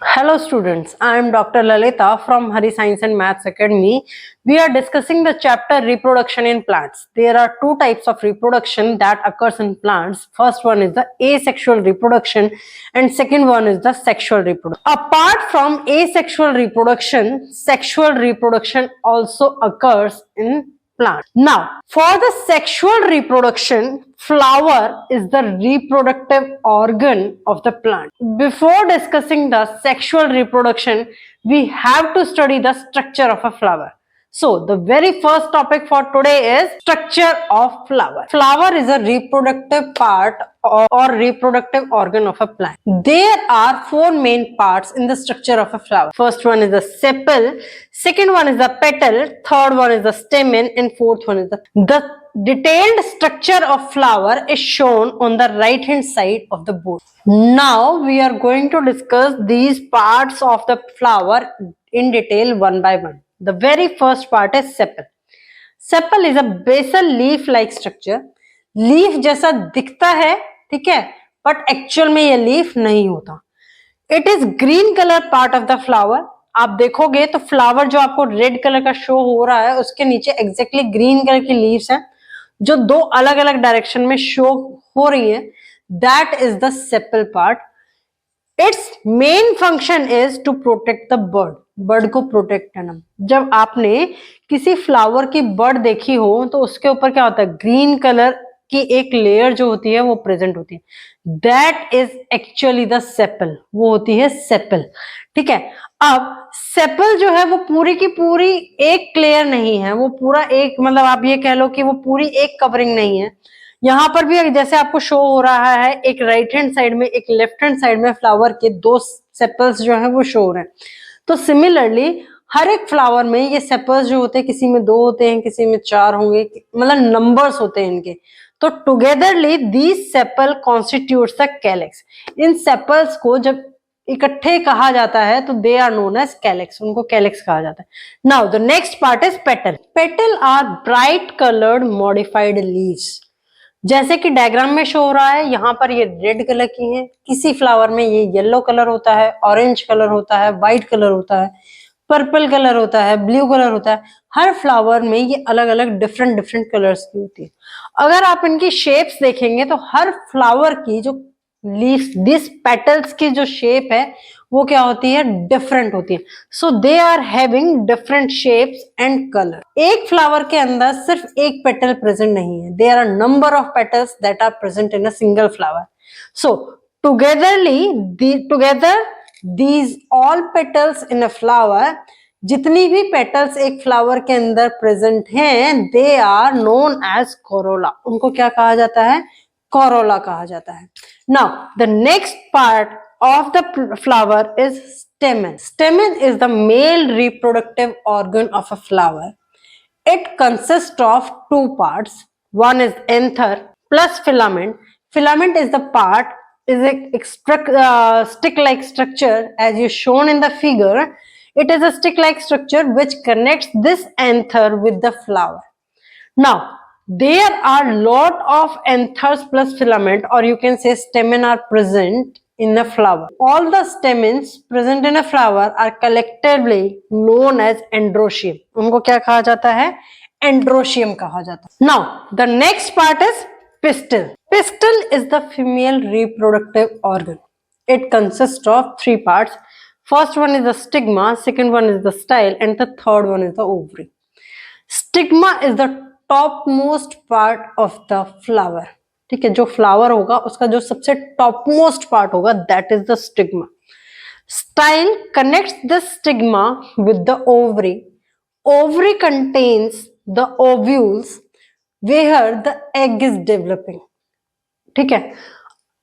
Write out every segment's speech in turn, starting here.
Hello students, I am Dr. Lalita from Hari Science and Maths Academy. We are discussing the chapter reproduction in plants. There are two types of reproduction that occurs in plants. First one is the asexual reproduction and second one is the sexual reproduction. Apart from asexual reproduction, sexual reproduction also occurs in plant. Now, for the sexual reproduction, flower is the reproductive organ of the plant. Before discussing the sexual reproduction, we have to study the structure of a flower. So, the very first topic for today is structure of flower. Flower is a reproductive part or reproductive organ of a plant. There are four main parts in the structure of a flower. First one is the sepal, second one is the petal, third one is the stamen, and fourth one is the detailed structure of flower is shown on the right hand side of the board. Now we are going to discuss these parts of the flower in detail one by one. The very first part is sepal. Sepal is a basal leaf like structure. Leaf जैसा दिखता है, ठीक है, but actual में ये leaf नहीं होता. It is green colour part of the flower. आप देखोगे तो फ्लावर जो आपको रेड कलर का शो हो रहा है उसके नीचे एग्जैक्टली ग्रीन कलर की लीव्स हैं जो दो अलग अलग डायरेक्शन में शो हो रही है. That is the sepal part. Its main function is to protect the bird. Bird को प्रोटेक्ट करना. जब आपने किसी फ्लावर की बर्ड देखी हो तो उसके ऊपर क्या होता है, ग्रीन कलर की एक लेयर जो होती है वो प्रेजेंट होती है. That is actually the sepal. वो होती है सेपल. ठीक है. अब सेपल जो है वो पूरी की पूरी एक लेयर नहीं है, वो पूरा एक, मतलब आप ये कह लो कि वो पूरी एक कवरिंग नहीं है. यहाँ पर भी जैसे आपको शो हो रहा है, एक राइट हैंड साइड में एक लेफ्ट हैंड साइड में फ्लावर के दो सेपल्स जो है वो शो हो रहे हैं. तो सिमिलरली हर एक फ्लावर में ये सेपल्स जो होते हैं, किसी में दो होते हैं, किसी में चार होंगे, मतलब नंबर्स होते हैं इनके. तो togetherly these sepal constitutes the calyx. इन सेपल्स को जब इकट्ठे कहा जाता है तो they are known as calyx. उनको कैलेक्स कहा जाता है. Now the next part is petal. Petal are bright coloured modified leaves. जैसे कि डायग्राम में शो हो रहा है, यहाँ पर ये रेड कलर की है, किसी फ्लावर में ये येलो कलर होता है, ऑरेंज कलर होता है, व्हाइट कलर होता है, पर्पल कलर होता है, ब्लू कलर होता है. हर फ्लावर में ये अलग अलग डिफरेंट डिफरेंट कलर्स की होती है. अगर आप इनकी शेप्स देखेंगे तो हर फ्लावर की जो लीव्स, दिस पेटल्स की जो शेप है वो क्या होती है, डिफरेंट होती है. So they are having different shapes and colour. एक फ्लावर के अंदर सिर्फ एक पेटल प्रेजेंट नहीं है. There are number of petals that are present in a single flower. So together these all petals in a flower, जितनी भी petals एक फ्लावर के अंदर प्रेजेंट हैं, they are known as corolla. उनको क्या कहा जाता है, कोरोला कहा जाता है. Now the next part of the flower is stamen. Stamen is the male reproductive organ of a flower. It consists of two parts. One is anther plus filament. Filament is the part, is a stick-like structure as you shown in the figure. It is a stick-like structure which connects this anther with the flower. Now, there are lot of anthers plus filament, or you can say stamen, are present in a flower. All the stamens present in a flower are collectively known as androecium. उनको क्या कहा जाता है, androecium कहा जाता है. Now, the next part is pistil. Pistil is the female reproductive organ. It consists of three parts. First one is the stigma, second one is the style, and the third one is the ovary. Stigma is the topmost part of the flower. ठीक है, जो flower होगा उसका जो सबसे top most part होगा, that is the stigma. Style connects the stigma with the ovary. Ovary contains the ovules where the egg is developing. ठीक है,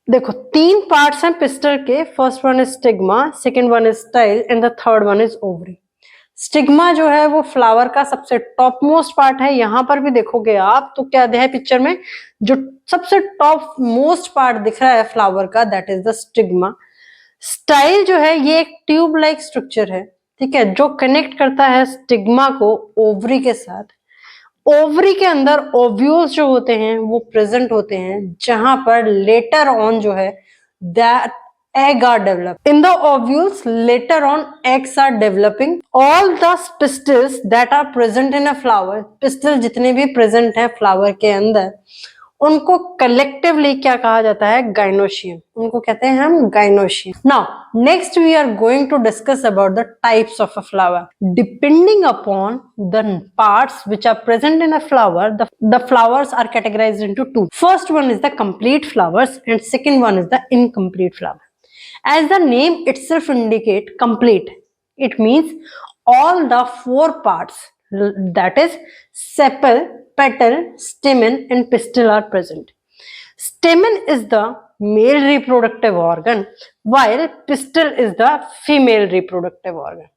देखो तीन पार्ट्स हैं पिस्टल के. First one is stigma, second one is style, and the third one is ovary. Stigma जो है वो flower का सबसे टॉप मोस्ट पार्ट है. यहां पर भी देखोगे आप तो क्या है पिक्चर में, जो सबसे टॉप मोस्ट पार्ट दिख रहा है फ्लावर का, that is the stigma. Style जो है ये एक ट्यूब लाइक स्ट्रक्चर है, ठीक है, जो कनेक्ट करता है स्टिग्मा को ओवरी के साथ. ओवरी के अंदर ओव्यूल्स जो होते हैं वो प्रेजेंट होते हैं, जहां पर लेटर ऑन जो है that egg are developed. In the ovules, later on eggs are developing. All the pistils that are present in a flower, pistil जितने भी present हैं flower के अंदर, उनको कलेक्टिवली क्या कहा जाता है? गाइनोशियम. उनको कहते हैं हम gynoecium. Now next we are going to discuss about the types of a flower. Depending upon the parts which are present in a flower, the flowers are categorised into two. First one is the complete flowers and second one is the incomplete flower. As the name itself indicate, complete, it means all the four parts, that is sepal, petal, stamen and pistil are present. Stamen is the male reproductive organ while pistil is the female reproductive organ.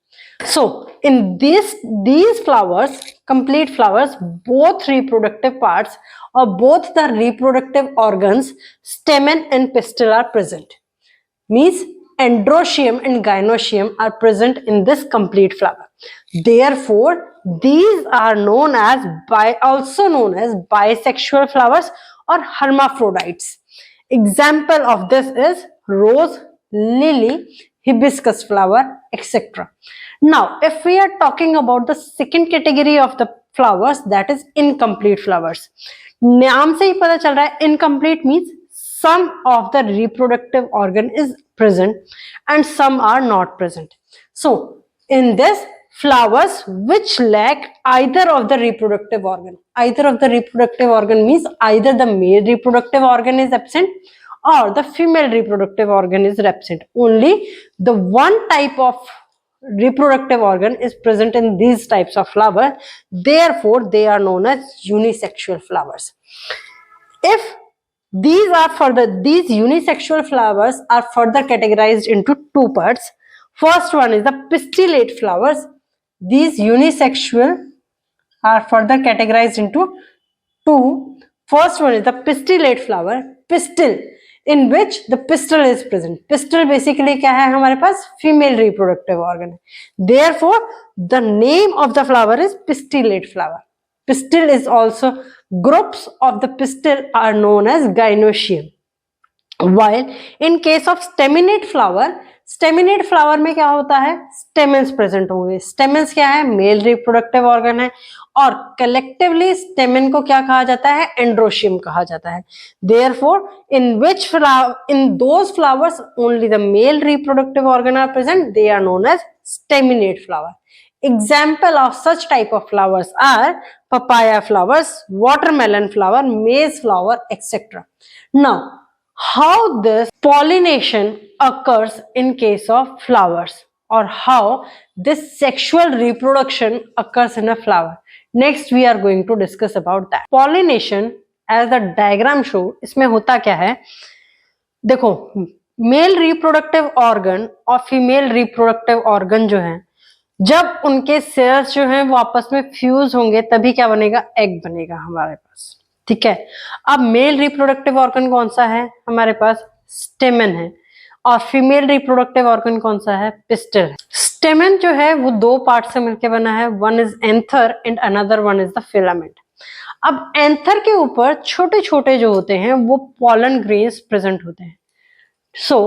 So in these flowers, complete flowers, both reproductive parts or both the reproductive organs, stamen and pistil are present. Means androecium and gynoecium are present in this complete flower. Therefore, these are known as also known as bisexual flowers or hermaphrodites. Example of this is rose, lily, hibiscus flower, etc. Now, if we are talking about the second category of the flowers, that is incomplete flowers. नाम से ही पता चल रहा है, incomplete means some of the reproductive organ is present and some are not present. So in this, flowers which lack either of the reproductive organ, either of the reproductive organ means either the male reproductive organ is absent or the female reproductive organ is absent. Only the one type of reproductive organ is present in these types of flower. Therefore they are known as unisexual flowers. If these unisexual flowers are further categorized into two parts. First one is the pistillate flowers. These unisexual are further categorized into two. First one is the pistillate flower, pistil, in which the pistil is present. Pistil basically क्या है हमारे पास? Female reproductive organ. Therefore, the name of the flower is pistillate flower. Pistil is also, groups of the pistil are known as gynoecium. While in case of staminate flower में क्या होता है? Stamens present होंगे. Stamens क्या है? Male reproductive organ है और collectively stamen को क्या कहा जाता है? Androecium कहा जाता है. Therefore, in those flowers only the male reproductive organ are present. They are known as staminate flower. Example of such type of flowers are papaya flowers, watermelon flower, maize flower, etc. Now, how this pollination occurs in case of flowers or how this sexual reproduction occurs in a flower. Next we are going to discuss about that. Pollination, as the diagram show, इसमें होता क्या है? देखो, male reproductive organ और female reproductive organ जो है, जब उनके सेल्स जो हैं वो आपस में फ्यूज होंगे तभी क्या बनेगा? एग बनेगा हमारे पास. ठीक है. अब मेल रिप्रोडक्टिव ऑर्गन कौन सा है हमारे पास? स्टेमन है. और फीमेल रिप्रोडक्टिव ऑर्गन कौन सा है? पिस्टल है. स्टेमन जो है वो दो पार्ट से मिलकर बना है. One is anther and another one is the filament. अब एंथर के ऊपर छोटे छोटे जो होते हैं वो पॉलन ग्रेन्स प्रेजेंट होते हैं. सो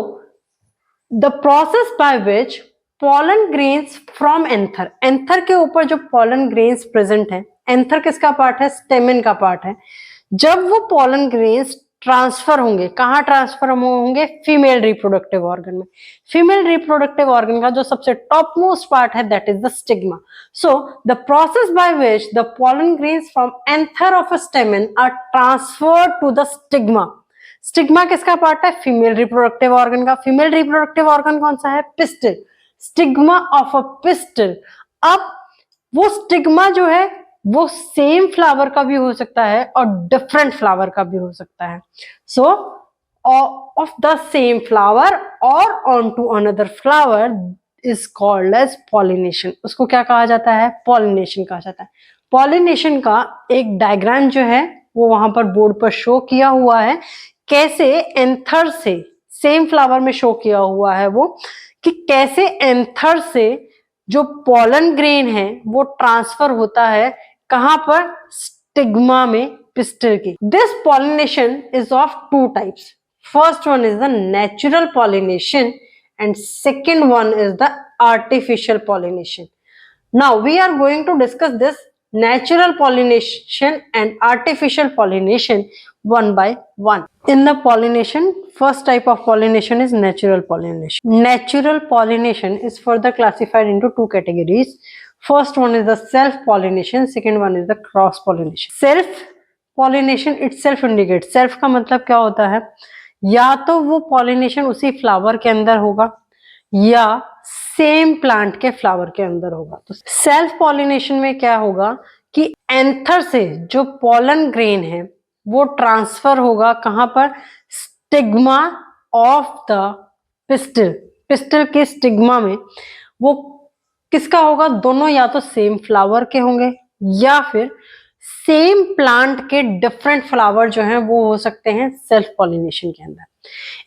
the process by which pollen grains from anther के ऊपर जो pollen grains प्रेजेंट है, एंथर किसका पार्ट है? स्टेमन का पार्ट है. जब वो pollen grains ट्रांसफर होंगे, कहाँ ट्रांसफर होंगे? फीमेल रिप्रोडक्टिव ऑर्गन में. फीमेल रिप्रोडक्टिव ऑर्गन का जो सबसे टॉप मोस्ट पार्ट है that is the stigma. So the process by which the pollen grains from anther of a stamen are transferred to the stigma. Stigma किसका part है? Female reproductive organ का. Female reproductive organ कौन सा है? Pistil. Stigma of a pistil. अब वो stigma जो है वो सेम फ्लावर का भी हो सकता है और डिफरेंट फ्लावर का भी हो सकता है. So of the same flower और on to another flower is called as pollination. उसको क्या कहा जाता है? पॉलिनेशन कहा जाता है. पॉलिनेशन का एक डायग्राम जो है वो वहां पर बोर्ड पर शो किया हुआ है. कैसे एंथर से, सेम फ्लावर में शो किया हुआ है वो, कि कैसे एंथर से जो पॉलन ग्रेन है वो ट्रांसफर होता है कहां पर? स्टिग्मा में, पिस्टिल की. This pollination is of two types. First one is the natural pollination and second one is the artificial pollination. Now we are going to discuss this natural pollination and artificial pollination one by one. In the pollination, first type of pollination is natural pollination. Natural pollination is further classified into two categories. First one is the self pollination, second one is the cross pollination. Self pollination itself indicates, self का मतलब क्या होता है, या तो वो pollination उसी flower के अंदर होगा या सेम प्लांट के फ्लावर के अंदर होगा. तो सेल्फ पॉलिनेशन में क्या होगा कि एंथर से जो पॉलन ग्रेन है वो ट्रांसफर होगा कहां पर, stigma of the pistol. Pistol के स्टिग्मा में वो किसका होगा, दोनों या तो सेम फ्लावर के होंगे या फिर सेम प्लांट के डिफरेंट फ्लावर जो हैं वो हो सकते हैं सेल्फ पॉलिनेशन के अंदर.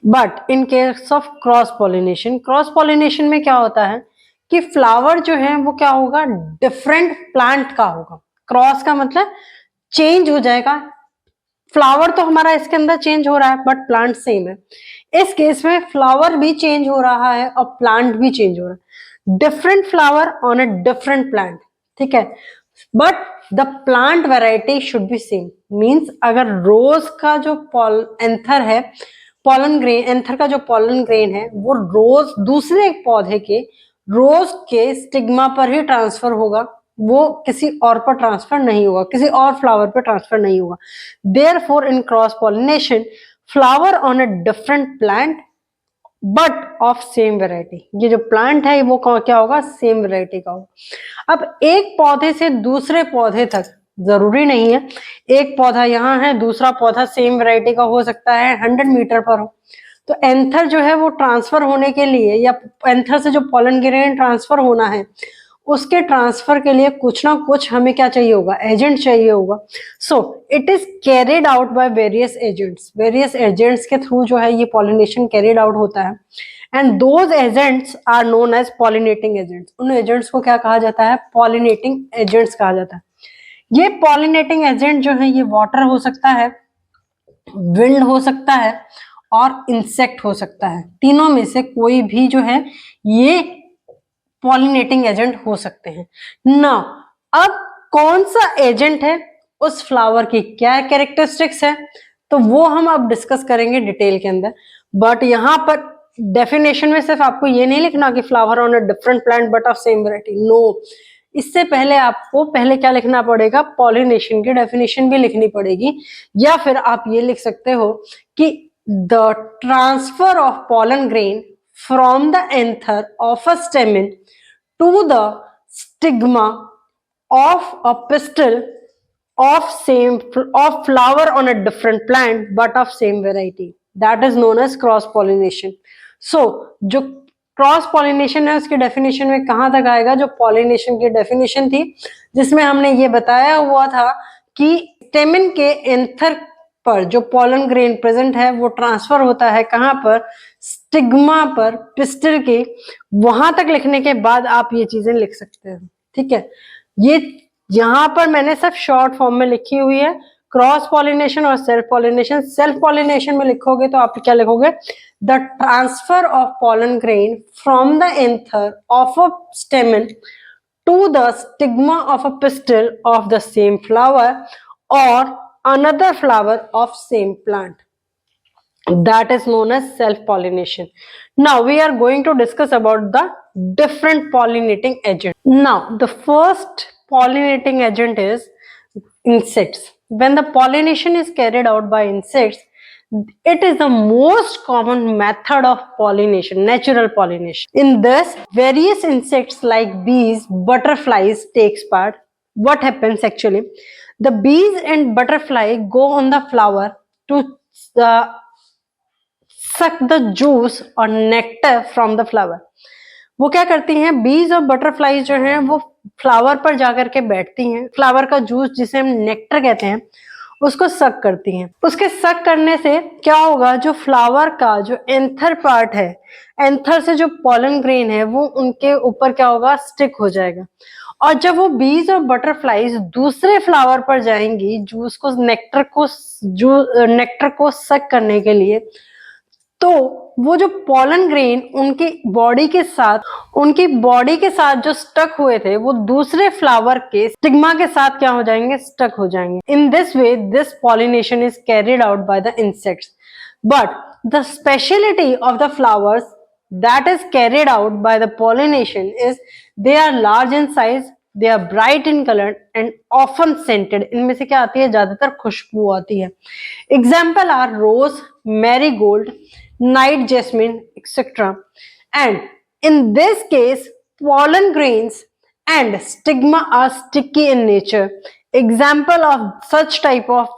But in case of cross pollination में क्या होता है कि फ्लावर जो है वो क्या होगा, डिफरेंट प्लांट का होगा. क्रॉस का मतलब चेंज हो जाएगा, फ्लावर तो हमारा इसके अंदर चेंज हो रहा है बट प्लांट सेम है. इस केस में फ्लावर भी चेंज हो रहा है और प्लांट भी चेंज हो रहा है. Different flower on a different plant, ठीक है, but the plant variety should be same. Means अगर रोज का जो एंथर है, पॉलन ग्रेन, एंथर का जो पॉलन ग्रेन है वो रोज दूसरे एक पौधे के रोज के स्टिग्मा पर ही ट्रांसफर होगा, वो किसी और पर ट्रांसफर नहीं होगा, किसी और फ्लावर पर ट्रांसफर नहीं होगा. Therefore in cross pollination flower on a different plant but of same variety. ये जो प्लांट है वो क्या होगा, सेम वेराइटी का होगा. अब एक पौधे से दूसरे पौधे तक जरूरी नहीं है, एक पौधा यहाँ है दूसरा पौधा सेम वेराइटी का हो सकता है 100 मीटर पर हो. तो एंथर जो है वो ट्रांसफर होने के लिए या एंथर से जो पॉलन ग्रेन ट्रांसफर होना है उसके ट्रांसफर के लिए कुछ ना कुछ हमें क्या चाहिए होगा, एजेंट चाहिए होगा. So it is carried out by various agents के थ्रू जो है ये पॉलिनेशन कैरिड आउट होता है. And those agents are known as pollinating agents. उन एजेंट्स को क्या कहा जाता है, पॉलिनेटिंग एजेंट्स कहा जाता है. ये पॉलिनेटिंग एजेंट जो है ये वाटर हो सकता है, विंड हो सकता है और इंसेक्ट हो सकता है. तीनों में से कोई भी जो है ये पॉलिनेटिंग एजेंट हो सकते हैं. ना अब कौन सा एजेंट है, उस फ्लावर की क्या कैरेक्टरिस्टिक्स है, तो वो हम अब डिस्कस करेंगे डिटेल के अंदर. बट यहाँ पर डेफिनेशन में सिर्फ आपको ये नहीं लिखना कि flower on a different plant but of same variety, no. इससे पहले आपको पहले क्या लिखना पड़ेगा, पॉलिनेशन की डेफिनेशन भी लिखनी पड़ेगी. या फिर आप ये लिख सकते हो कि the transfer of pollen grain from the anther of a stamen to the stigma of a pistil of flower on a different plant but of same variety, that is known as cross pollination. So जो cross pollination है उसकी definition में कहां तक आएगा, जो pollination की definition थी जिसमें हमने ये बताया हुआ था कि स्टेमिन के एंथर पर जो पॉलन ग्रेन प्रेजेंट है वो ट्रांसफर होता है कहां पर, स्टिग्मा पर, पिस्टल के. वहां तक लिखने के बाद आप ये चीजें लिख सकते हैं, ठीक है. ये यहां पर मैंने सिर्फ शॉर्ट फॉर्म में लिखी हुई है, क्रॉस पॉलिनेशन और सेल्फ पॉलिनेशन. सेल्फ पॉलिनेशन में लिखोगे तो आप क्या लिखोगे, the transfer of pollen grain from the anther of a stamen to the stigma of a pistil of the same flower और another flower of same plant, that is known as self pollination. Now we are going to discuss about the different pollinating agent. Now the first pollinating agent is insects. When the pollination is carried out by insects, it is the most common method of pollination, natural pollination. In this, various insects like bees, butterflies takes part. What happens actually, the bees and butterfly go on the flower to suck the juice or nectar from the flower. वो क्या करती हैं, बीज और butterfly जो हैं वो flower पर जाकर के बैठती हैं, फ्लावर का जूस जिसे हम नेक्टर कहते हैं उसको सक करती हैं. उसके सक करने से क्या होगा, जो फ्लावर का जो एंथर पार्ट है, एंथर से जो पॉलन ग्रेन है वो उनके ऊपर क्या होगा, स्टिक हो जाएगा. और जब वो बीज और बटरफ्लाईज दूसरे फ्लावर पर जाएंगी जूस को, नेक्टर को सक करने के लिए, तो वो जो पॉलन ग्रेन उनकी बॉडी के साथ जो स्टक हुए थे वो दूसरे फ्लावर के स्टिग्मा के साथ क्या हो जाएंगे, स्टक हो जाएंगे. इन this way this pollination is carried out by the insects. But the speciality of the flowers that is carried out by the pollination is they are large in size, they are bright in color and often scented. इनमें से क्या आती है, ज्यादातर खुशबू आती है. Example are rose, marigold, night jasmine, etc. And in this case pollen grains and stigma are sticky in nature. Example of such type of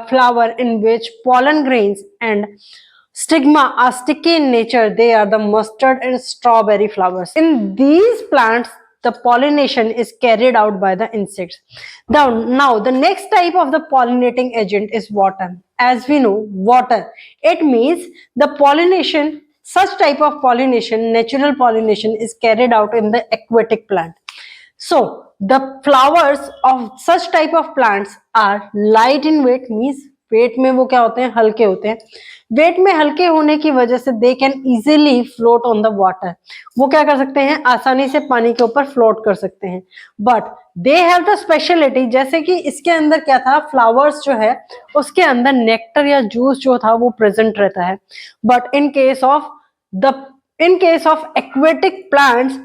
flower in which pollen grains and stigma are sticky in nature, they are the mustard and strawberry flowers. In these plants the pollination is carried out by the insects. Now the next type of the pollinating agent is water. As we know, water, it means the pollination, such type of pollination, natural pollination is carried out in the aquatic plant. So the flowers of such type of plants are light in weight, means weight में वो क्या होते हैं, हल्के होते हैं. Wait में हल्के होने की वजह से they can easily float on the water. वो क्या कर सकते हैं, आसानी से पानी के ऊपर फ्लोट कर सकते हैं. But they have the speciality, जैसे कि इसके अंदर क्या था, फ्लावर्स जो है उसके अंदर नेक्टर या जूस जो था वो प्रेजेंट रहता है. But in case of aquatic plants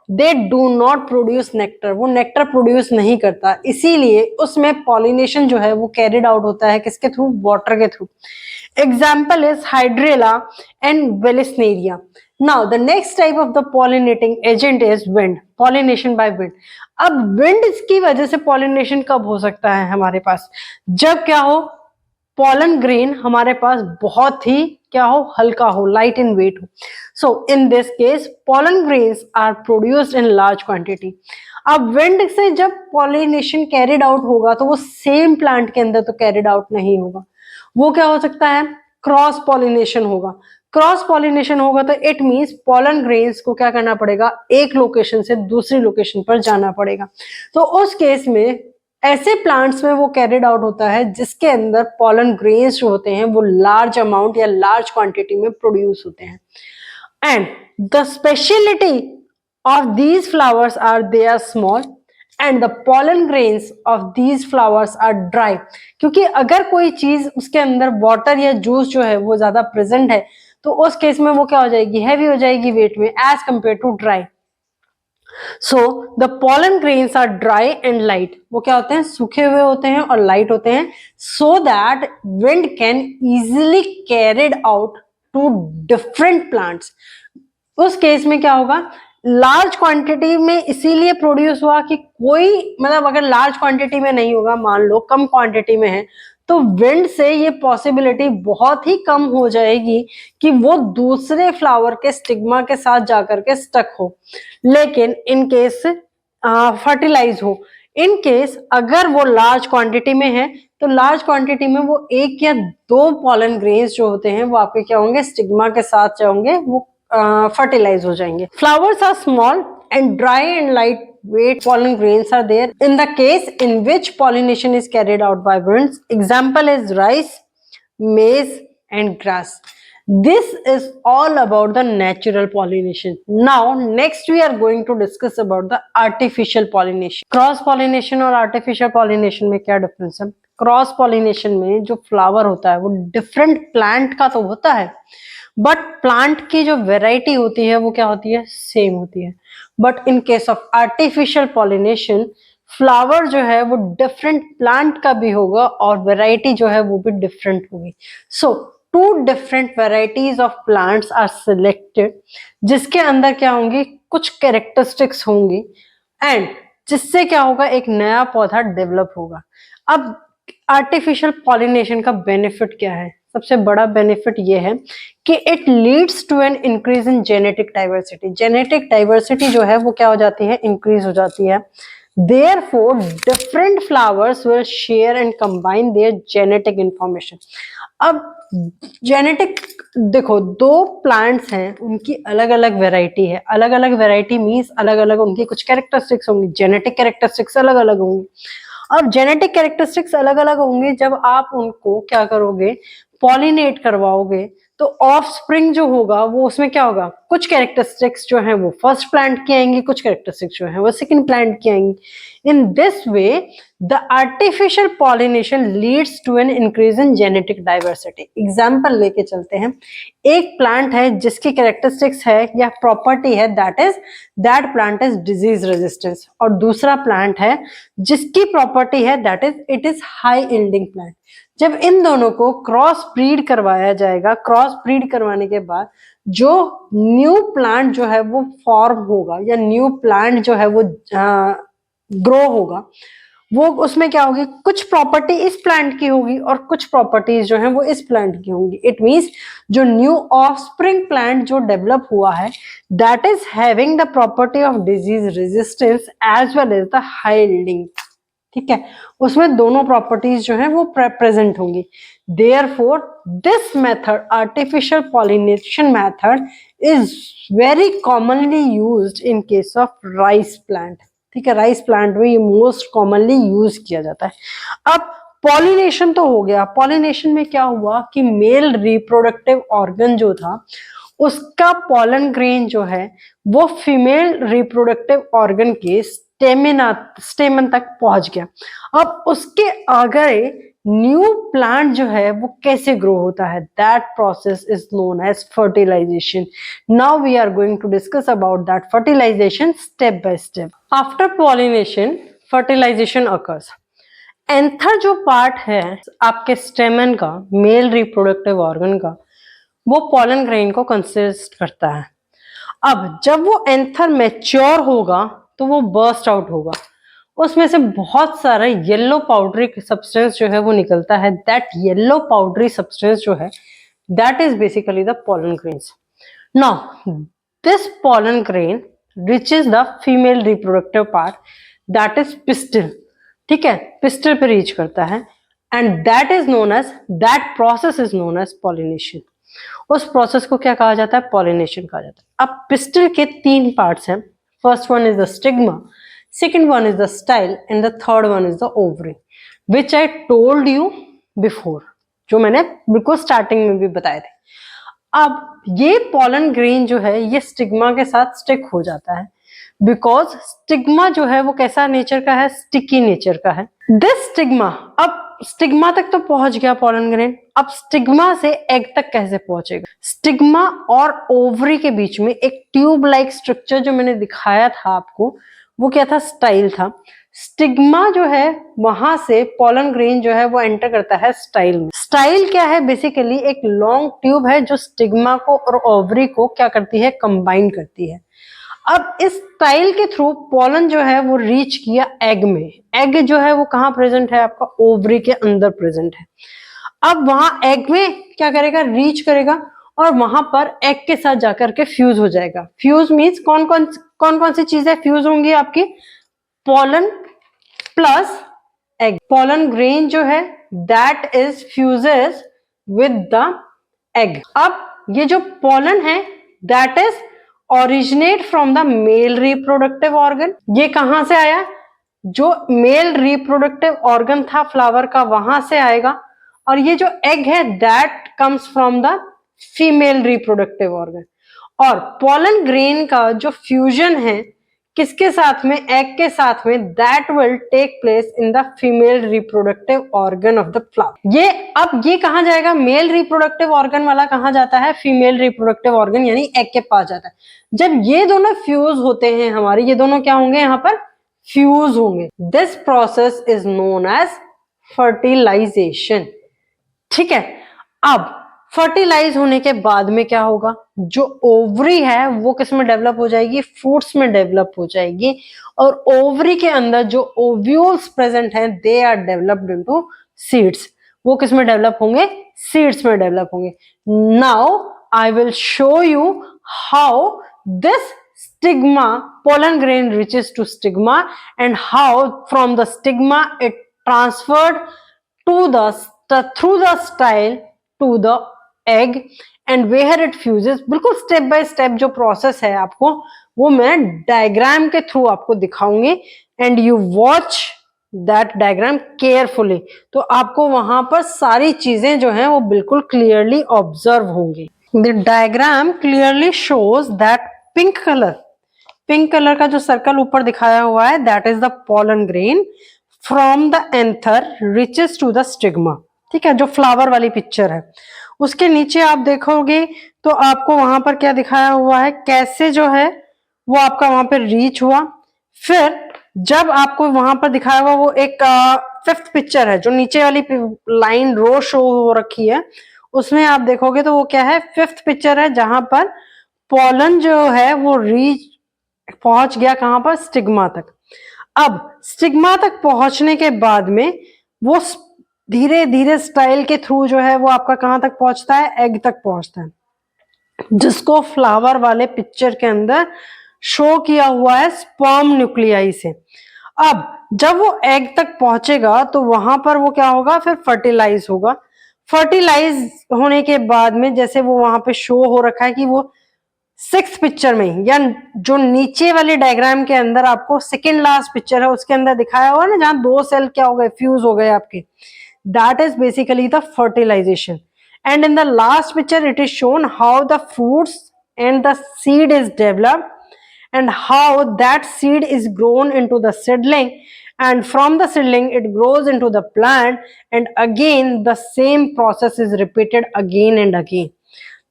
they do not produce nectar, वो नेक्टर प्रोड्यूस नहीं करता, इसीलिए उसमें पॉलिनेशन जो है वो कैरिड आउट होता है किसके थ्रू, वाटर के through. Example is hydrilla and Vallisneria. Now the next type of the pollinating agent is wind, pollination by wind. अब विंड की वजह से पॉलिनेशन कब हो सकता है हमारे पास, जब क्या हो, pollen grain हमारे पास बहुत ही क्या हो, हल्का हो, लाइट इन वेट हो. So in this case pollen grains are produced in large quantity. अब विंड से जब पॉलिनेशन कैरिड आउट होगा तो वो सेम प्लांट के अंदर तो कैरिड आउट नहीं होगा, वो क्या हो सकता है, क्रॉस पॉलिनेशन होगा. क्रॉस पॉलिनेशन होगा तो इट मींस पॉलन ग्रेन्स को क्या करना पड़ेगा, एक लोकेशन से दूसरी लोकेशन पर जाना पड़ेगा. तो उस केस में ऐसे प्लांट्स में वो कैरिड आउट होता है जिसके अंदर पॉलन ग्रेन्स जो होते हैं वो लार्ज अमाउंट या लार्ज क्वांटिटी में प्रोड्यूस होते हैं. And the speciality of these flowers are they are small and the pollen grains of these flowers are dry. क्योंकि अगर कोई चीज उसके अंदर वाटर या जूस जो है वो ज्यादा प्रेजेंट है तो उस केस में वो क्या हो जाएगी, हैवी हो जाएगी वेट में as compare to dry. So the pollen grains are dry and light, वो क्या होते हैं, सूखे हुए होते हैं और लाइट होते हैं, so that wind can easily carried out to different plants. उस केस में क्या होगा, लार्ज क्वांटिटी में इसीलिए प्रोड्यूस हुआ कि कोई मतलब अगर लार्ज क्वांटिटी में नहीं होगा, मान लो कम क्वांटिटी में है, तो विंड से ये पॉसिबिलिटी बहुत ही कम हो जाएगी कि वो दूसरे फ्लावर के स्टिग्मा के साथ जाकर के स्टक हो. लेकिन इन केस फर्टिलाइज हो, इन केस अगर वो लार्ज क्वांटिटी में है तो लार्ज क्वांटिटी में वो एक या दो पॉलन ग्रेन्स जो होते हैं वो आपके क्या होंगे, स्टिग्मा के साथ जाओगे, वो फर्टिलाइज हो जाएंगे. Flowers are small and dry and light weight pollen grains are there in the case in which pollination is carried out by winds. Example is rice, maize and grass. This is all about the natural pollination. Now next we are going to discuss about the artificial pollination. Cross pollination और artificial pollination में क्या difference है? Cross pollination में जो flower होता है वो different plant का तो होता है, बट प्लांट की जो वेराइटी होती है वो क्या होती है, सेम होती है. But in case of artificial pollination flower जो है वो डिफरेंट प्लांट का भी होगा और वेराइटी जो है वो भी डिफरेंट होगी. So two different varieties of plants are selected, जिसके अंदर क्या होंगी, कुछ कैरेक्टरिस्टिक्स होंगी एंड जिससे क्या होगा, एक नया पौधा डेवलप होगा. अब आर्टिफिशियल पॉलिनेशन का बेनिफिट क्या है, सबसे बड़ा बेनिफिट ये है कि it leads to an increase in genetic diversity. Genetic diversity जो है वो क्या हो जाती है, इंक्रीज हो जाती है. Therefore, different flowers will share and combine their genetic information. अब जेनेटिक देखो, दो प्लांट्स हैं उनकी अलग अलग वेराइटी है, अलग अलग वेराइटी मीन्स अलग अलग उनकी कुछ कैरेक्टरिस्टिक्स होंगी, जेनेटिक कैरेक्टरिस्टिक्स अलग अलग होंगी. अब जेनेटिक कैरेक्टरिस्टिक्स अलग अलग होंगी, जब आप उनको क्या करोगे, पॉलिनेट करवाओगे तो ऑफ स्प्रिंग जो होगा वो उसमें क्या होगा, कुछ कैरेक्टरिस्टिक्स जो हैं वो फर्स्ट प्लांट की आएंगी, कुछ कैरेक्टरिस्टिक्स जो हैं वो सेकंड प्लांट की आएंगी. In this way the artificial pollination leads to an increase in genetic diversity. Example लेके चलते हैं. एक प्लांट है जिसकी कैरेक्टरिस्टिक्स है या प्रॉपर्टी है that plant is disease resistance, और दूसरा प्लांट है जिसकी प्रॉपर्टी है that is it is high yielding plant. जब इन दोनों को क्रॉस ब्रीड करवाया जाएगा, क्रॉस ब्रीड करवाने के बाद जो न्यू प्लांट जो है वो फॉर्म होगा या न्यू प्लांट जो है वो ग्रो होगा, वो उसमें क्या होगी, कुछ प्रॉपर्टी इस प्लांट की होगी और कुछ प्रॉपर्टीज जो हैं वो इस प्लांट की होंगी. इट मींस जो न्यू ऑफस्प्रिंग प्लांट जो डेवलप हुआ है that is having the property of disease resistance as well as the high yielding. ठीक है, उसमें दोनों प्रॉपर्टीज जो हैं वो प्रेजेंट होंगी. Therefore, this method, artificial pollination method, is very commonly used in case of rice plant. ठीक है, राइस प्लांट में ये मोस्ट कॉमनली यूज किया जाता है. अब पॉलिनेशन तो हो गया. पॉलिनेशन में क्या हुआ कि मेल रिप्रोडक्टिव ऑर्गन जो था उसका पॉलन ग्रेन जो है वो फीमेल रिप्रोडक्टिव ऑर्गन के स्टेमन तक पहुंच गया. अब उसके आगे न्यू प्लांट जो है वो कैसे ग्रो होता है, that process is known as fertilization. Now we are going to discuss about that fertilization step by step. After pollination fertilization occurs. Anther जो पार्ट है आपके स्टेमन का, मेल रिप्रोडक्टिव ऑर्गन का, वो पॉलन ग्रेन को कंसिस्ट करता है. अब जब वो एंथर मैच्योर होगा तो वो बर्स्ट आउट होगा. उसमें से बहुत सारा येलो पाउडरी सब्सटेंस जो है वो निकलता है. दैट येलो पाउडरी सब्सटेंस जो है that is basically the pollen grains. Now this pollen grain reaches the female reproductive part that is pistil. ठीक है, पिस्टल पे रीच करता है and that process is known as pollination. उस process को क्या कहा जाता है, पॉलिनेशन कहा जाता है. अब पिस्टल के 3 पार्ट्स हैं. First one is the stigma, second one is the style and the third one is the ovary, which I told you before, जो मैंने बिल्कुल स्टार्टिंग में भी बताए थे. अब ये पॉलन ग्रेन जो है ये स्टिग्मा के साथ स्टिक हो जाता है बिकॉज स्टिग्मा जो है वो कैसा नेचर का है, स्टिकी नेचर का है. दिस स्टिग्मा, अब स्टिग्मा तक तो पहुंच गया पॉलन ग्रेन. अब स्टिग्मा से एग तक कैसे पहुंचेगा. स्टिग्मा और ओवरी के बीच में एक ट्यूब लाइक स्ट्रक्चर जो मैंने दिखाया था आपको, वो क्या था, स्टाइल था. स्टिग्मा जो है वहां से पॉलन ग्रेन जो है वो एंटर करता है स्टाइल में. स्टाइल क्या है, बेसिकली एक लॉन्ग ट्यूब है जो स्टिग्मा को और ओवरी को क्या करती है, कंबाइन करती है. अब इस स्टाइल के थ्रू पॉलन जो है वो रीच किया एग में. एग जो है वो कहाँ प्रेजेंट है, आपका ओवरी के अंदर प्रेजेंट है. अब वहां एग में क्या करेगा, रीच करेगा और वहां पर एग के साथ जाकर के फ्यूज हो जाएगा. फ्यूज मीन्स कौन कौन सी चीजें फ्यूज होंगी आपकी, pollen plus egg. Pollen grain जो है that is fuses with the egg. अब ये जो पॉलन है that is originate from the male reproductive organ. ये कहां से आया, जो मेल रिप्रोडक्टिव ऑर्गन था फ्लावर का वहां से आएगा. और ये जो एग है that comes from the female reproductive organ. और पॉलन ग्रेन का जो फ्यूजन है किसके साथ में, एग के साथ में, that will take place in the female reproductive organ of the flower. ये कहां जाएगा, मेल रिप्रोडक्टिव ऑर्गन वाला कहां जाता है, फीमेल रिप्रोडक्टिव ऑर्गन यानी एग के पास जाता है. जब ये दोनों फ्यूज होते हैं हमारे, ये दोनों क्या होंगे, यहाँ पर फ्यूज होंगे. This process is known as fertilization. ठीक है, अब फर्टिलाइज होने के बाद में क्या होगा, जो ओवरी है वो किस में डेवलप हो जाएगी, फ्रूट्स में डेवलप हो जाएगी. और ओवरी के अंदर जो ओव्यूल्स प्रेजेंट हैं they are developed into seeds. वो किस में डेवलप होंगे, सीड्स में डेवलप होंगे. Now I will show you how this stigma, pollen grain reaches to stigma and how from the stigma it transferred to through the style to the egg and where it fuses. बिल्कुल step by step जो process है आपको वो मैं diagram के through आपको दिखाऊंगी. And you watch that diagram carefully, तो आपको वहां पर सारी चीजें जो हैं वो बिल्कुल क्लियरली ऑब्जर्व होंगी। The diagram clearly shows that pink colour का जो सर्कल ऊपर दिखाया हुआ है, that is the pollen grain from the anther reaches to the stigma. ठीक है, जो फ्लावर वाली पिक्चर है उसके नीचे आप देखोगे तो आपको वहां पर क्या दिखाया हुआ है, कैसे जो है वो आपका वहां पर रीच हुआ। फिर जब आपको वहां पर दिखाया हुआ वो एक फिफ्थ पिक्चर है, जो नीचे वाली लाइन रो शो हो रखी है, उसमें आप देखोगे तो वो क्या है, फिफ्थ पिक्चर है, जहां पर पोलन जो है वो रीच पहुंच गया कहां पर, स्टिग्मा तक। अब स्टिग्मा तक पहुंचने के बाद में वो धीरे धीरे स्टाइल के थ्रू जो है वो आपका कहां तक पहुंचता है, एग तक पहुंचता है, जिसको फ्लावर वाले पिक्चर के अंदर शो किया हुआ है स्पर्म न्यूक्लियाई से। अब जब वो एग तक पहुंचेगा तो वहां पर वो क्या होगा, फिर फर्टिलाइज होगा। फर्टिलाइज होने के बाद में जैसे वो वहां पे शो हो रखा है कि वो सिक्स पिक्चर में, या जो नीचे वाले डायग्राम के अंदर आपको सेकेंड लास्ट पिक्चर है उसके अंदर दिखाया हुआ ना, जहां दो सेल क्या हो गए, फ्यूज हो गए आपके, that is basically the fertilization. And in the last picture it is shown how the fruits and the seed is developed and how that seed is grown into the seedling, and from the seedling it grows into the plant, and again the same process is repeated again and again.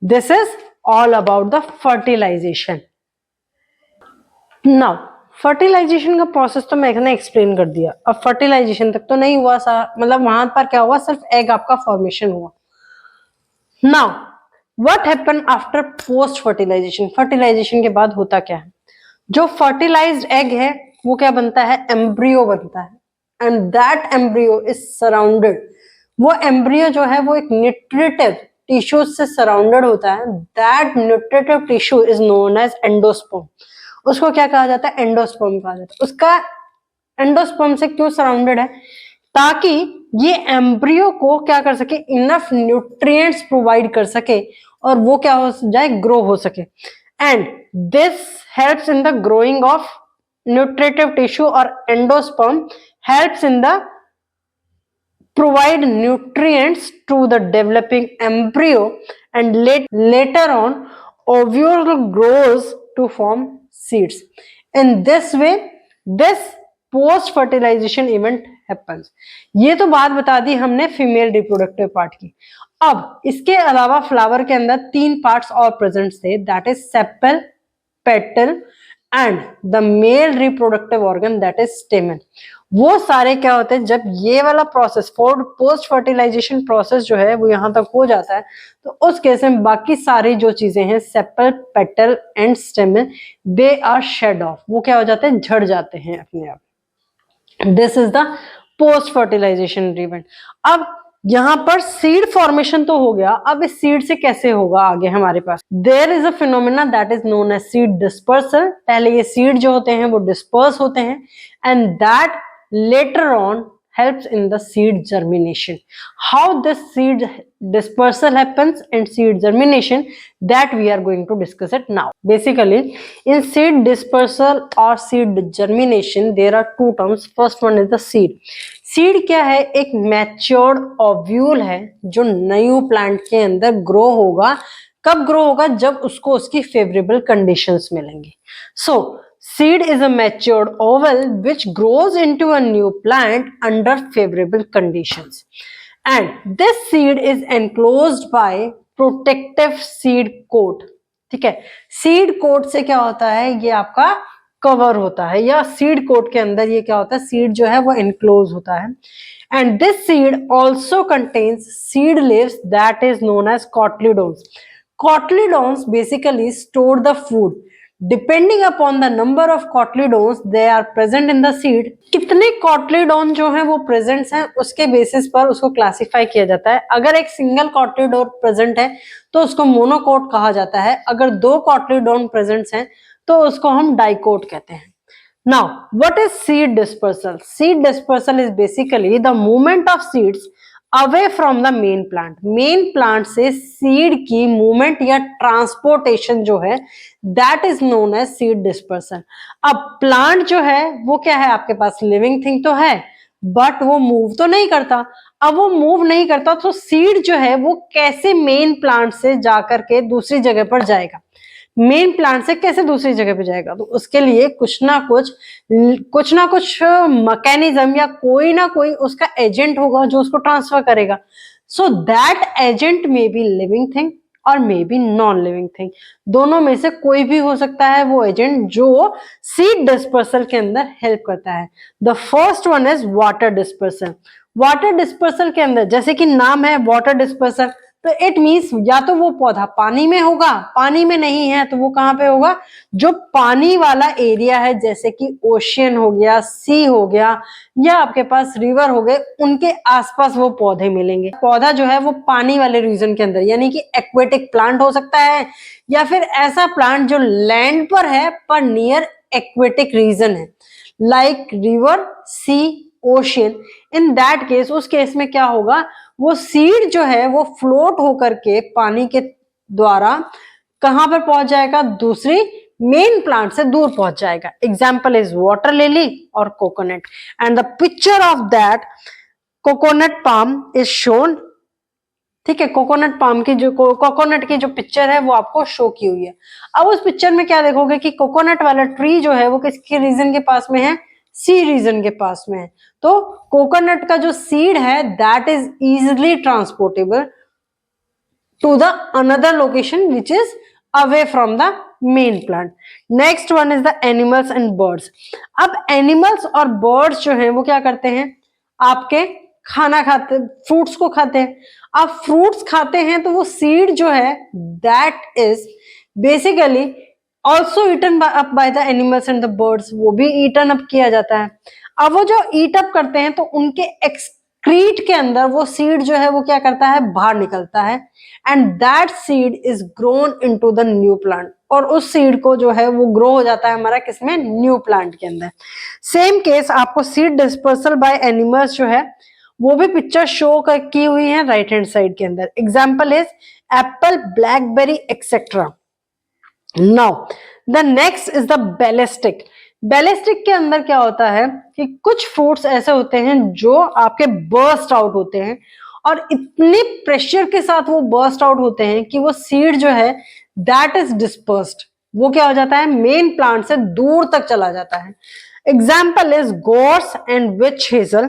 This is all about the fertilization. Now fertilization का process तो मैंने explain कर दिया, अब fertilisation तक तो नहीं हुआ सा, मतलब वहां पर क्या हुआ, सिर्फ एग आपका फॉर्मेशन हुआ। Now what happen after post fertilization, fertilization के बाद होता क्या है, जो फर्टिलाइज्ड एग है वो क्या बनता है, एम्ब्रियो बनता है, and that embryo is surrounded, वो एम्ब्रियो जो है वो एक न्यूट्रिटिव टिश्यू से सराउंडेड होता है, that nutritive tissue is known as endosperm. उसको क्या कहा जाता है, एंडोस्पर्म कहा जाता है। उसका एंडोस्पर्म से क्यों सराउंडेड है, ताकि ये एम्ब्रियो को क्या कर सके, इनफ न्यूट्रिएंट्स प्रोवाइड कर सके और वो क्या हो जाए, ग्रो हो सके। And this helps in the growing of nutritive tissue, और endosperm helps in the provide nutrients to the developing embryo, and later on ovule grows to form seeds. In this way this post fertilization event happens. ये तो बात बता दी हमने female reproductive part की। अब इसके अलावा फ्लावर के अंदर तीन पार्ट्स और प्रेजेंट थे, that is sepal, petal and the male reproductive organ that is स्टेमन। वो सारे क्या होते हैं, जब ये वाला प्रोसेस पोस्ट फर्टिलाइजेशन प्रोसेस जो है वो यहां तक हो जाता है, तो उस केस में बाकी सारी जो चीजें हैं, sepal, petal and stamen, they are shed off, वो क्या हो जाते हैं, झड़ जाते हैं अपने आप। This is the post fertilization event. अब यहां पर सीड फॉर्मेशन तो हो गया, अब इस सीड से कैसे होगा आगे हमारे पास, there is a phenomena that is known as seed dispersal. पहले ये सीड जो होते हैं वो डिस्पर्स होते हैं, and that later on helps in the seed germination. How this seed dispersal happens and seed germination, that we are going to discuss it now. Basically in seed dispersal or seed germination there are two terms. First one is the seed. Seed क्या है, एक matured ovule है जो new plant के अंदर grow होगा। कब grow होगा, जब उसको उसकी फेवरेबल कंडीशंस मिलेंगी। सो seed is a matured oval which grows into a new plant under favorable conditions, and this seed is enclosed by protective seed coat. ठीक है, सीड कोट से क्या होता है, ये आपका कवर होता है, या सीड कोट के अंदर ये क्या होता है, सीड जो है वो एनक्लोज होता है। And this seed also contains seed leaves that is known as cotyledons. Cotyledons basically store the food. Depending upon the number of cotyledons they are present in the seed, कितने cotyledon जो है वो present हैं उसके basis पर उसको classify किया जाता है। अगर एक सिंगल कॉटलीडोन प्रेजेंट है तो उसको मोनोकोट कहा जाता है, अगर दो कॉटलीडोन प्रेजेंट हैं तो उसको हम डाइकोट कहते हैं। Now what is seed dispersal? Seed dispersal is basically the movement of seeds away from the main plant. Main plant से सीड की मूवमेंट या ट्रांसपोर्टेशन जो है that is known as seed dispersion. अब प्लांट जो है वो क्या है, आपके पास लिविंग थिंग तो है, बट वो मूव तो नहीं करता। अब वो मूव नहीं करता तो सीड जो है वो कैसे मेन प्लांट से जाकर के दूसरी जगह पर जाएगा, मेन प्लांट से कैसे दूसरी जगह पे जाएगा? तो उसके लिए कुछ ना कुछ मैकेनिज्म या कोई ना कोई उसका एजेंट होगा जो उसको ट्रांसफर करेगा। So that agent may be living thing और may be non living thing, दोनों में से कोई भी हो सकता है वो एजेंट जो सीड डिस्पर्सल के अंदर हेल्प करता है। The first one is water dispersal. Water dispersal के अंदर जैसे कि नाम है वाटर डिस्पर्सल, तो इट मीन्स या तो वो पौधा पानी में होगा, पानी में नहीं है तो वो कहां पे होगा? जो पानी वाला एरिया है जैसे कि ओशियन हो गया, सी हो गया, या आपके पास रिवर हो गए, उनके आसपास वो पौधे मिलेंगे। पौधा जो है वो पानी वाले रीजन के अंदर, यानी कि एक्वेटिक प्लांट हो सकता है या फिर ऐसा प्लांट जो लैंड पर है पर नियर एक्वेटिक रीजन है, like river, sea, ocean. In that case, उस केस में क्या होगा, वो सीड जो है वो फ्लोट होकर के पानी के द्वारा कहां पर पहुंच जाएगा? दूसरी मेन प्लांट से दूर पहुंच जाएगा। एग्जाम्पल इज वाटर लिली और coconut, and the picture of that coconut palm is shown. ठीक है, कोकोनट की जो पिक्चर है वो आपको शो की हुई है। अब उस पिक्चर में क्या देखोगे कि कोकोनट वाला ट्री जो है वो किसके रीजन के पास में है? सी रीजन के पास में है। तो कोकोनट का जो सीड है that is easily transportable to the another location which is away from the main plant. Next one is the animals and birds. अब एनिमल्स और बर्ड्स जो है वो क्या करते हैं? आपके खाना खाते, फ्रूट्स को खाते हैं। अब फ्रूट्स खाते हैं तो वो सीड जो है that is basically also eaten up by the animals and the birds, वो भी ईटन अप किया जाता है। अब वो जो ईट अप करते हैं तो उनके एक्सक्रीट के अंदर वो सीड जो है वो क्या करता है? बाहर निकलता है, and that seed is grown into the new plant, और उस सीड को जो है वो ग्रो हो जाता है हमारा किसमें? न्यू प्लांट के अंदर। सेम केस आपको सीड डिस्पर्सल बाय एनिमल्स जो है वो भी पिक्चर शो की हुई है राइट हैंड साइड के अंदर। Example is Apple, blackberry etcetera. Now the next is the ballistic. Ballistic के अंदर क्या होता है कि कुछ फ्रूट्स ऐसे होते हैं जो आपके बर्स्ट आउट होते हैं, और इतने प्रेशर के साथ वो बर्स्ट आउट होते हैं कि वो सीड जो है दैट इज डिस्पर्स्ड, वो क्या हो जाता है? मेन प्लांट से दूर तक चला जाता है। Example is gorge and which hazel,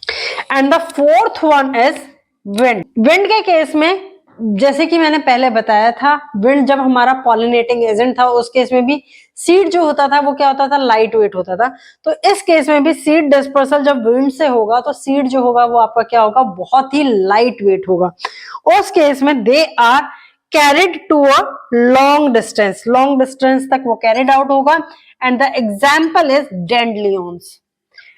and the fourth one is wind. Wind के केस में जैसे कि मैंने पहले बताया था, विंड जब हमारा पॉलिनेटिंग एजेंट था उस केस में भी सीड जो होता था वो क्या होता था? लाइट वेट होता था। तो इस केस में भी सीड डिस्पर्सल जब विंड से होगा तो सीड जो होगा वो आपका क्या होगा? बहुत ही लाइट वेट होगा। उस केस में they are carried to a long distance तक वो कैरिड आउट होगा, and the example is dandelions,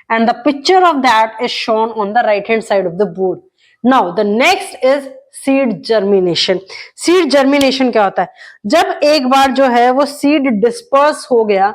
and the picture of that is shown on the right hand side of the board. Now the next is seed germination. Seed germination क्या होता है? जब एक बार जो है वो सीड डिस्पर्स हो गया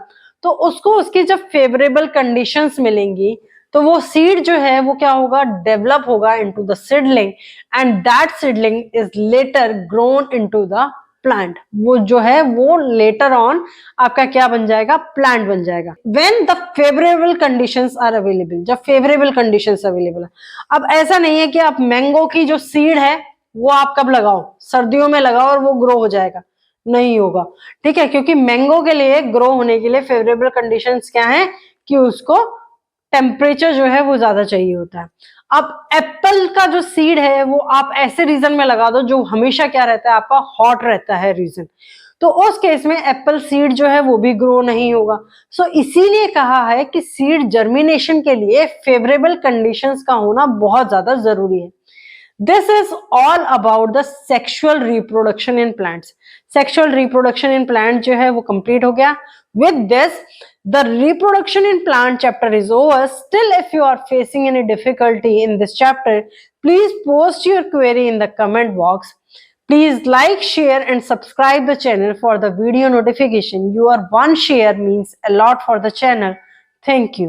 तो उसको उसकी जब फेवरेबल कंडीशंस मिलेंगी तो वो सीड जो है वो क्या होगा? डेवलप होगा into the seedling, and that seedling is later grown into the plant. वो जो है वो लेटर ऑन आपका क्या बन जाएगा? प्लांट बन जाएगा। When the favourable conditions are available, जब फेवरेबल कंडीशंस अवेलेबल है। अब ऐसा नहीं है कि आप मैंगो की जो सीड है वो आप कब लगाओ? सर्दियों में लगाओ और वो ग्रो हो जाएगा, नहीं होगा। ठीक है, क्योंकि मैंगो के लिए ग्रो होने के लिए फेवरेबल कंडीशंस क्या है कि उसको टेम्परेचर जो है वो ज्यादा चाहिए होता है। अब एप्पल का जो सीड है वो आप ऐसे रीजन में लगा दो जो हमेशा क्या रहता है? आपका हॉट रहता है रीजन, तो उस केस में एप्पल सीड जो है वो भी ग्रो नहीं होगा। सो इसीलिए कहा है कि सीड जर्मिनेशन के लिए फेवरेबल कंडीशंस का होना बहुत ज्यादा जरूरी है। This is all about the sexual reproduction in plants. Sexual reproduction in plant जो है वो complete हो गया। With this, the reproduction in plant chapter is over. Still, if you are facing any difficulty in this chapter, please post your query in the comment box. Please like, share and subscribe the channel for the video notification. Your one share means a lot for the channel. Thank you.